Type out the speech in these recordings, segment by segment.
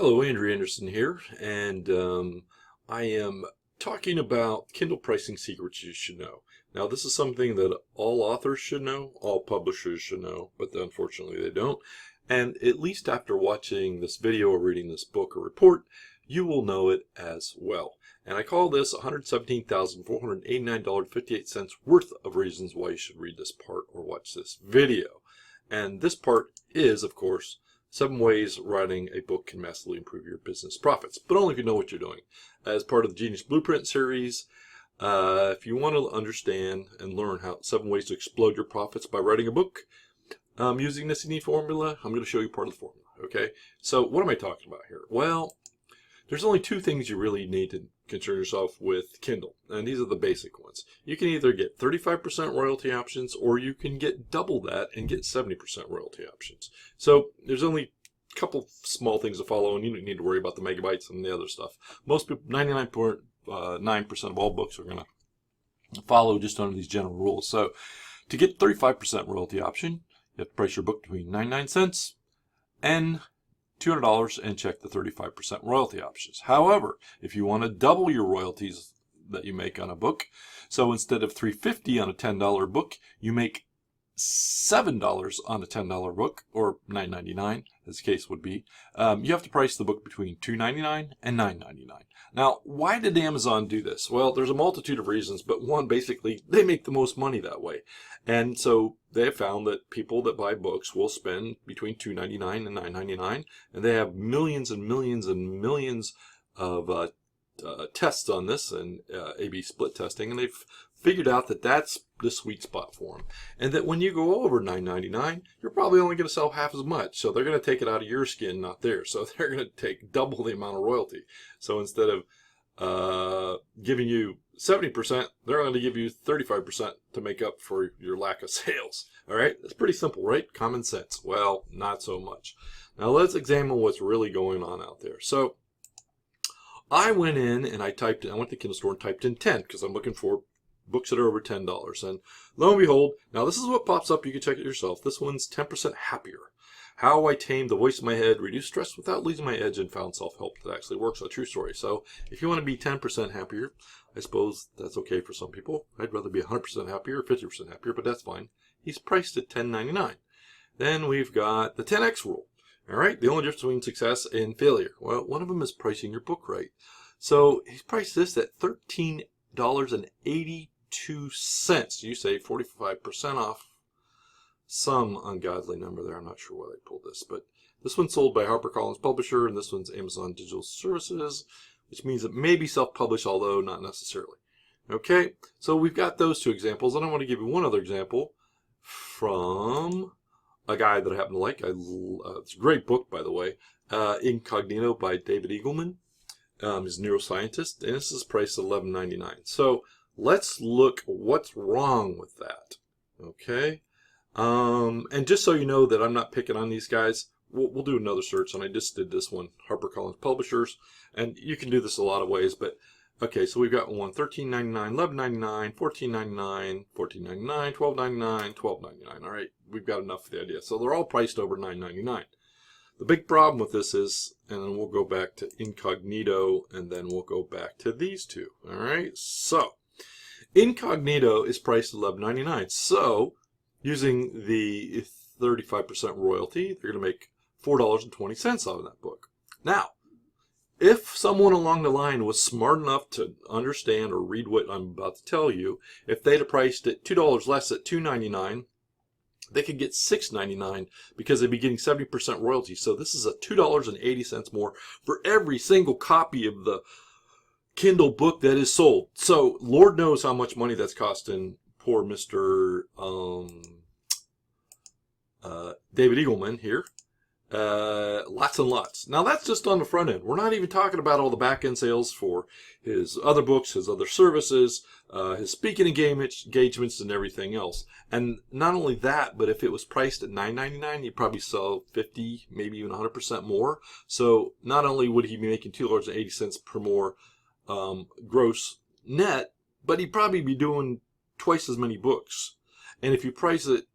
Hello, Andrew Anderson here, and I am talking about Kindle pricing secrets you should know. Now, this is something that all authors should know, all publishers should know, but unfortunately they don't. And at least after watching this video or reading this book or report, you will know it as well. And I call this $117,489.58 worth of reasons why you should read this part or watch this video. And this part is, of course, 7 ways writing a book can massively improve your business profits, but only if you know what you're doing. As part of the Genius Blueprint series, if you want to understand and learn how 7 ways to explode your profits by writing a book, using this unique formula, I'm going to show you part of the formula. Okay, so what am I talking about here? Well, there's only 2 things you really need to concern yourself with Kindle, and these are the basic ones. You can either get 35% royalty options, or you can get double that and get 70% royalty options. So there's only a couple small things to follow, and you don't need to worry about the megabytes and the other stuff. Most people, 99.9% of all books are going to follow just under these general rules. So to get 35% royalty option, you have to price your book between 99 cents and $200 and check the 35% royalty options. However, if you want to double your royalties that you make on a book, so instead of $3.50 on a $10 book, you make $7 on a $10 book, or $9.99 as the case would be, you have to price the book between $2.99 and $9.99. Now, why did Amazon do this? Well, there's a multitude of reasons, but one, basically, they make the most money that way. And so they have found that people that buy books will spend between $2.99 and $9.99, and they have millions and millions and millions of tests on this and A/B split testing, and they've figured out that that's the sweet spot for them. And that when you go over $9.99, you're probably only going to sell half as much. So they're going to take it out of your skin, not theirs. So they're going to take double the amount of royalty. So instead of giving you 70%, they're going to give you 35% to make up for your lack of sales. All right, that's pretty simple, right? Common sense. Well, not so much. Now let's examine what's really going on out there. So I went in and I went to the Kindle store and typed in 10 because I'm looking for books that are over $10. And lo and behold, now this is what pops up. You can check it yourself. This one's 10% happier. How I tamed the voice in my head, reduced stress without losing my edge, and found self-help that actually works. A true story. So if you want to be 10% happier, I suppose that's okay for some people. I'd rather be 100% happier, 50% happier, but that's fine. He's priced at $10.99. Then we've got the 10x rule. All right, the only difference between success and failure. Well, one of them is pricing your book right. So he's priced this at $13.82. You save 45% off. Some ungodly number there. I'm not sure why they pulled this, but this one's sold by HarperCollins Publisher, and this one's Amazon Digital Services, which means it may be self-published, although not necessarily. Okay, so we've got those 2 examples, and I want to give you one other example from a guy that I happen to like. It's a great book, by the way, Incognito by David Eagleman. He's a neuroscientist, and this is priced at $11.99. So let's look what's wrong with that. Okay, and just so you know that I'm not picking on these guys, we'll do another search, and I just did this one, HarperCollins Publishers, and you can do this a lot of ways, but okay, so we've got one $13.99, $11.99, $14.99, $14.99, $12.99, $12.99. All right, we've got enough for the idea. So they're all priced over $9.99. The big problem with this is, and then we'll go back to Incognito, and then we'll go back to these 2. All right, so Incognito is priced at $11.99. So using the 35% royalty, they're going to make $4.20 out of that book. Now, if someone along the line was smart enough to understand or read what I'm about to tell you, if they'd have priced it $2 less at $2.99, they could get $6.99 because they'd be getting 70% royalty. So this is a $2.80 more for every single copy of the Kindle book that is sold. So Lord knows how much money that's costing poor Mr. David Eagleman here. Lots and lots. Now that's just on the front end. We're not even talking about all the back end sales for his other books, his other services, his speaking engagements, and everything else. And not only that, but if it was priced at $9.99, he'd probably sell 50, maybe even 100% more. So not only would he be making $2.80 per more gross net, but he'd probably be doing twice as many books. And if you price it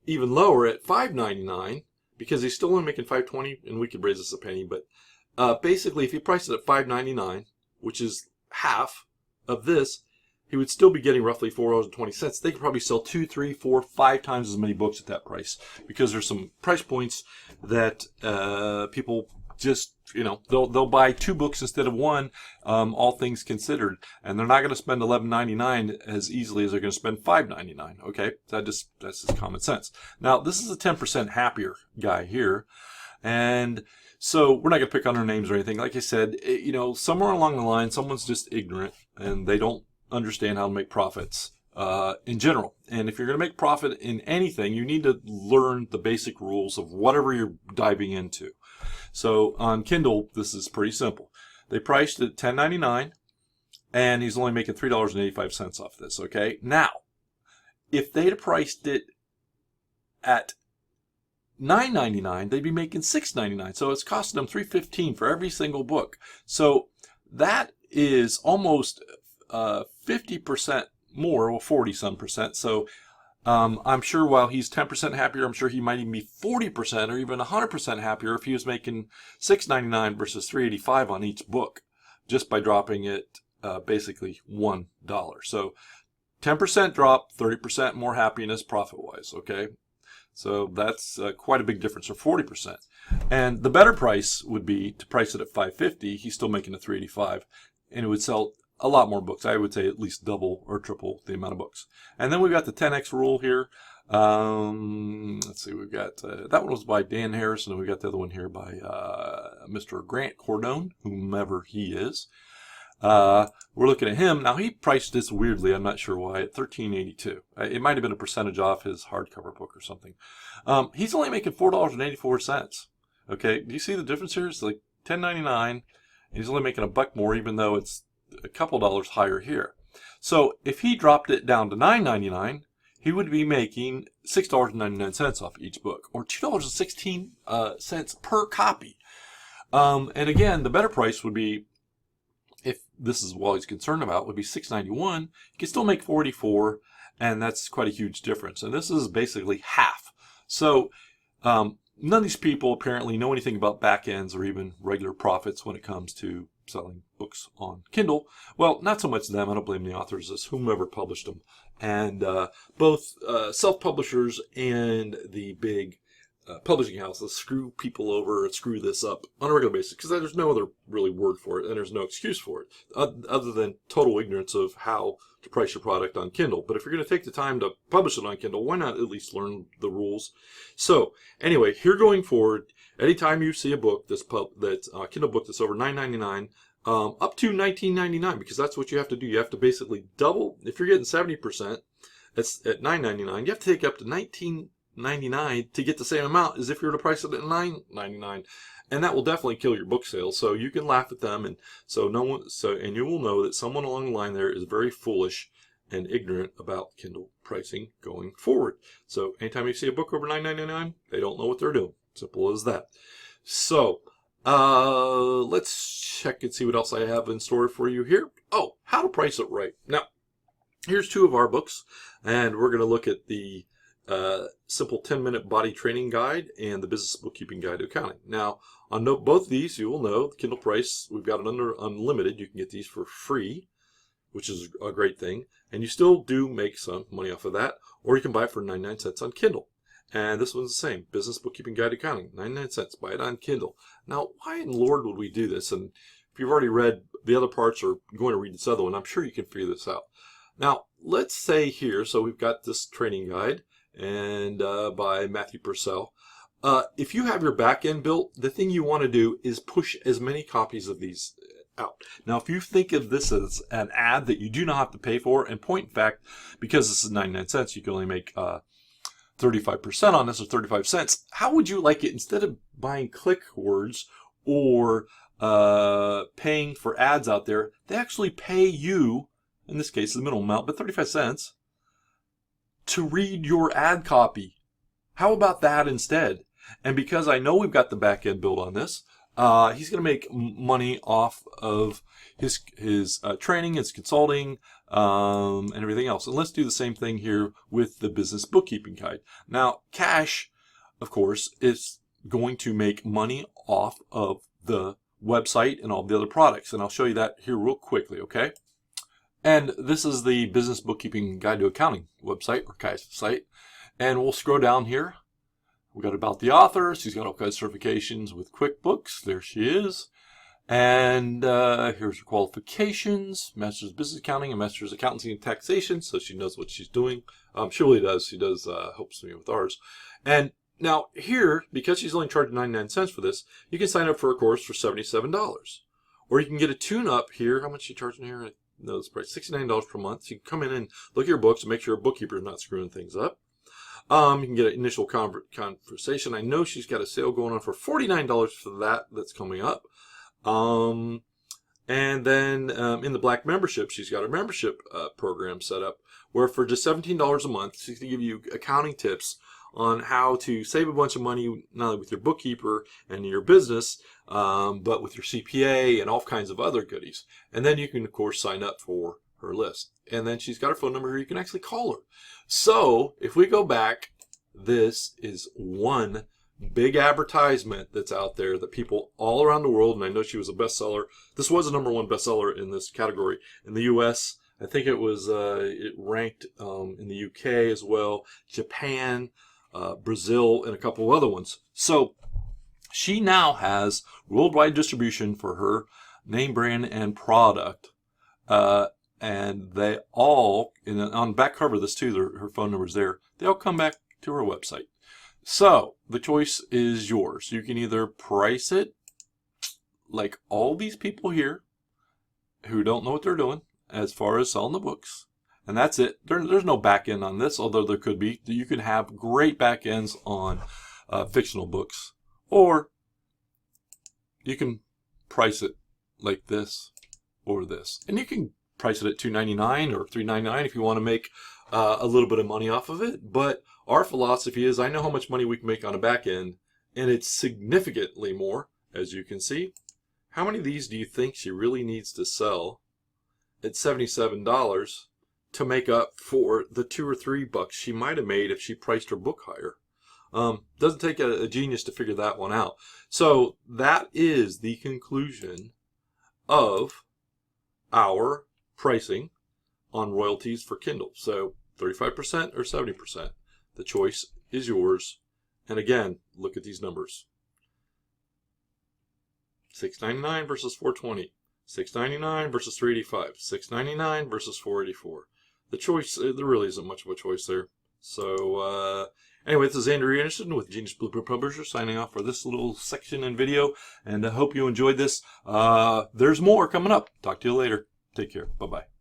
even lower at $5.99, because he's still only making $5.20, and we could raise this a penny, but basically if he priced it at $5.99, which is half of this, he would still be getting roughly $4.20. They could probably sell 2, 3, 4, 5 times as many books at that price, because there's some price points that people just, they'll buy 2 books instead of 1, all things considered, and they're not going to spend $11.99 as easily as they're going to spend $5.99. Okay, that's just common sense. Now, this is a 10% happier guy here, and so we're not going to pick on their names or anything. Like I said, somewhere along the line, someone's just ignorant and they don't understand how to make profits in general. And if you're going to make profit in anything, you need to learn the basic rules of whatever you're diving into. So on Kindle, this is pretty simple. They priced it at $10.99, and he's only making $3.85 off this. Okay, now if they'd have priced it at $9.99, they'd be making $6.99. So it's costing them $3.15 for every single book. So that is almost 50% more, or 40-some percent. So I'm sure while he's 10% happier, I'm sure he might even be 40% or even 100% happier if he was making $6.99 versus $3.85 on each book, just by dropping it basically $1. So 10% drop, 30% more happiness profit-wise. Okay, so that's quite a big difference, or 40%. And the better price would be to price it at $5.50. He's still making a $3.85, and it would sell a lot more books. I would say at least double or triple the amount of books. And then we've got the 10x rule here. Let's see, we've got that one was by Dan Harrison, and we got the other one here by Mr. Grant Cardone, whomever he is. We're looking at him now. He priced this weirdly, I'm not sure why, at $13.82. It might have been a percentage off his hardcover book or something. He's only making $4.84. Okay, do you see the difference here? It's like $10.99, and he's only making $1 more, even though it's a couple dollars higher here. So if he dropped it down to $9.99, he would be making $6.99 off each book, or $2.16 per copy. And again, the better price would be, if this is what he's concerned about, would be $6.91. You can still make $4.84, and that's quite a huge difference. And this is basically half. So none of these people apparently know anything about back ends or even regular profits when it comes to selling books on Kindle. Well, not so much them. I don't blame the authors. It's whomever published them. And both self-publishers and the big publishing houses screw people over and screw this up on a regular basis, because there's no other really word for it, and there's no excuse for it other than total ignorance of how to price your product on Kindle. But if you're going to take the time to publish it on Kindle, why not at least learn the rules? So anyway, here going forward, anytime you see a book that's Kindle book that's over $9.99, up to $19.99, because that's what you have to do. You have to basically double. If you're getting 70%, that's at $9.99. You have to take up to $19.99 to get the same amount as if you were to price it at $9.99, and that will definitely kill your book sales. So you can laugh at them, and and you will know that someone along the line there is very foolish and ignorant about Kindle pricing going forward. So anytime you see a book over $9.99, they don't know what they're doing. Simple as that. So let's check and see what else I have in store for you here. Oh, how to price it right. Now, here's 2 of our books, and we're going to look at the simple 10-minute body training guide and the business bookkeeping guide to accounting. Now, on both of these, you will know the Kindle price, we've got it under unlimited. You can get these for free, which is a great thing, and you still do make some money off of that, or you can buy it for 99 cents on Kindle. And this one's the same, business bookkeeping guide to accounting, 99 cents. Buy it on Kindle. Now, why in the Lord would we do this? And if you've already read the other parts or going to read this other one, I'm sure you can figure this out. Now, let's say here, so we've got this training guide, and by Matthew Purcell. If you have your back end built, the thing you want to do is push as many copies of these out. Now, if you think of this as an ad that you do not have to pay for, and point in fact, because this is 99 cents, you can only make 35% on this, or 35 cents. How would you like it, instead of buying click words or paying for ads out there, they actually pay you, in this case, the minimum amount, but 35 cents, to read your ad copy. How about that instead? And because I know we've got the back end built on this, he's going to make money off of his training, his consulting, and everything else. And let's do the same thing here with the business bookkeeping guide. Now, cash, of course, is going to make money off of the website and all the other products. And I'll show you that here real quickly, okay? And this is the Business Bookkeeping Guide to Accounting website, or Kai's site. And we'll scroll down here. We got about the author. She's got all kinds of certifications with QuickBooks. There she is. And here's her qualifications: Master's of Business Accounting and Master's Accountancy and Taxation. So she knows what she's doing. She really does. She does helps me with ours. And now here, because she's only charging 99 cents for this, you can sign up for a course for $77. Or you can get a tune-up here. How much are you charging here? No, it's probably $69 per month. So you can come in and look at your books and make sure a bookkeeper is not screwing things up. You can get an initial conversation. I know she's got a sale going on for $49 for that. That's coming up. And then in the Black membership, she's got a membership program set up where for just $17 a month, she's going to give you accounting tips on how to save a bunch of money, not only with your bookkeeper and your business, but with your CPA and all kinds of other goodies. And then you can, of course, sign up for her list. And then she's got her phone number here. You can actually call her. So if we go back, this is one big advertisement that's out there that people all around the world, and I know she was a bestseller. This was a #1 bestseller in this category in the U.S. I think it was it ranked in the UK as well, Japan, Brazil, and a couple of other ones. So she now has worldwide distribution for her name, brand, and product. And they all, on the back cover of this too, her phone number's there. They all come back to her website. So the choice is yours. You can either price it like all these people here who don't know what they're doing as far as selling the books, and that's it. There's no back end on this, although there could be. You can have great back ends on fictional books, or you can price it like this or this, and you can price it at $2.99 or $3.99 if you want to make a little bit of money off of it. But our philosophy is, I know how much money we can make on a back end, and it's significantly more, as you can see. How many of these do you think she really needs to sell at $77 to make up for the $2 or $3 she might have made if she priced her book higher? Doesn't take a genius to figure that one out. So that is the conclusion of our pricing on royalties for Kindle. So 35% or 70%. The choice is yours. And again, look at these numbers. $6.99 versus $4.20. $6.99 versus $3.85. $6.99 versus $4.84. The choice, there really isn't much of a choice there. So anyway, this is Andrew Anderson with Genius Blueprint Publisher signing off for this little section and video. And I hope you enjoyed this. There's more coming up. Talk to you later. Take care. Bye-bye.